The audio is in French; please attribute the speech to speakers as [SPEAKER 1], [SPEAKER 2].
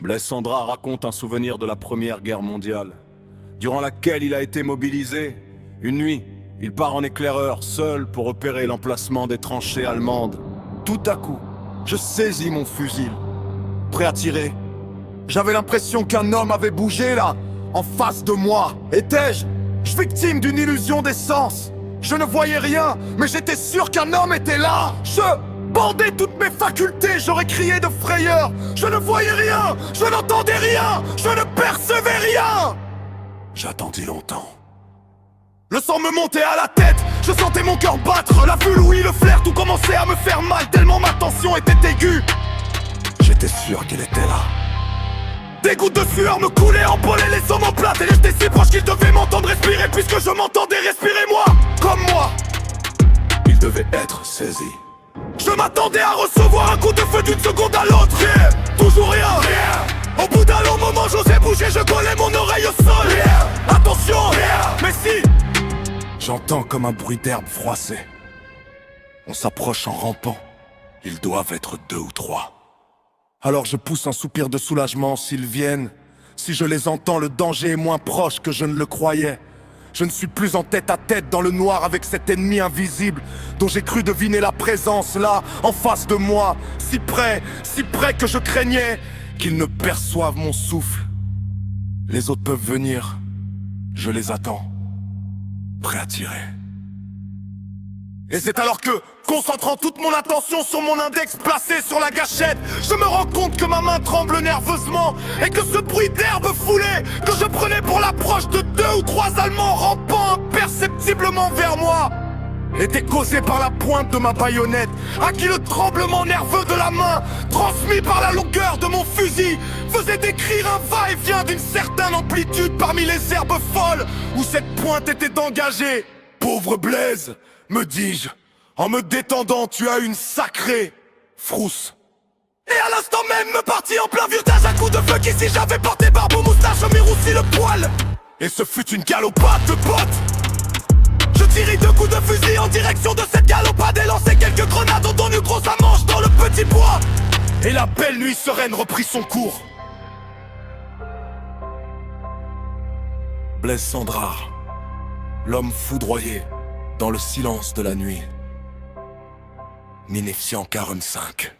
[SPEAKER 1] Blaise Sandra raconte un souvenir de la Première Guerre mondiale, durant laquelle il a été mobilisé. Une nuit, il part en éclaireur, seul pour repérer l'emplacement des tranchées allemandes. Tout à coup, je saisis mon fusil, prêt à tirer. J'avais l'impression qu'un homme avait bougé là, en face de moi. Étais-je victime d'une illusion des sens? Je ne voyais rien, mais j'étais sûr qu'un homme était là. Je bandais toutes mes facultés, j'aurais crié de frayeur. Je ne voyais rien, je n'entendais rien, je ne percevais rien. J'attendis longtemps. Le sang me montait à la tête, je sentais mon cœur battre. La vue, l'ouïe, le flair, tout commençait à me faire mal, tellement ma tension était aiguë. J'étais sûr qu'il était là. Des gouttes de sueur me coulaient, empolaient les omoplates. Et j'étais si proche qu'il devait m'entendre respirer, puisque je m'entendais respirer moi, comme moi. Il devait être saisi. Je m'attendais à recevoir un coup de feu d'une seconde à l'autre. Toujours rien. Au bout d'un long moment j'osais bouger, je collais mon oreille au sol. Attention, mais si. J'entends comme un bruit d'herbe froissée. On s'approche en rampant. Ils doivent être 2 ou 3. Alors je pousse un soupir de soulagement. S'ils viennent, si je les entends, le danger est moins proche que je ne le croyais. Je ne suis plus en tête à tête dans le noir avec cet ennemi invisible dont j'ai cru deviner la présence là, en face de moi, si près que je craignais qu'ils ne perçoivent mon souffle. Les autres peuvent venir, je les attends, prêt à tirer. Et c'est alors que, concentrant toute mon attention sur mon index placé sur la gâchette, je me rends compte que ma main tremble nerveusement et que ce bruit d'herbe foulée que je prenais pour l'approche de 2 ou 3 Allemands rampant imperceptiblement vers moi était causé par la pointe de ma baïonnette, à qui le tremblement nerveux de la main, transmis par la longueur de mon fusil, faisait décrire un va-et-vient d'une certaine amplitude parmi les herbes folles où cette pointe était engagée. Pauvre Blaise, me dis-je, en me détendant, tu as une sacrée frousse. Et à l'instant même me partit en plein virage un coup de feu qui, si j'avais porté barbe ou moustache, me roussi le poil. Et ce fut une galopade de bottes. Je tirai 2 coups de fusil en direction de cette galopade et lançai quelques grenades dont une grosse manche dans le petit bois. Et la belle nuit sereine reprit son cours. Blaise Sandra, l'homme foudroyé dans le silence de la nuit. 1945.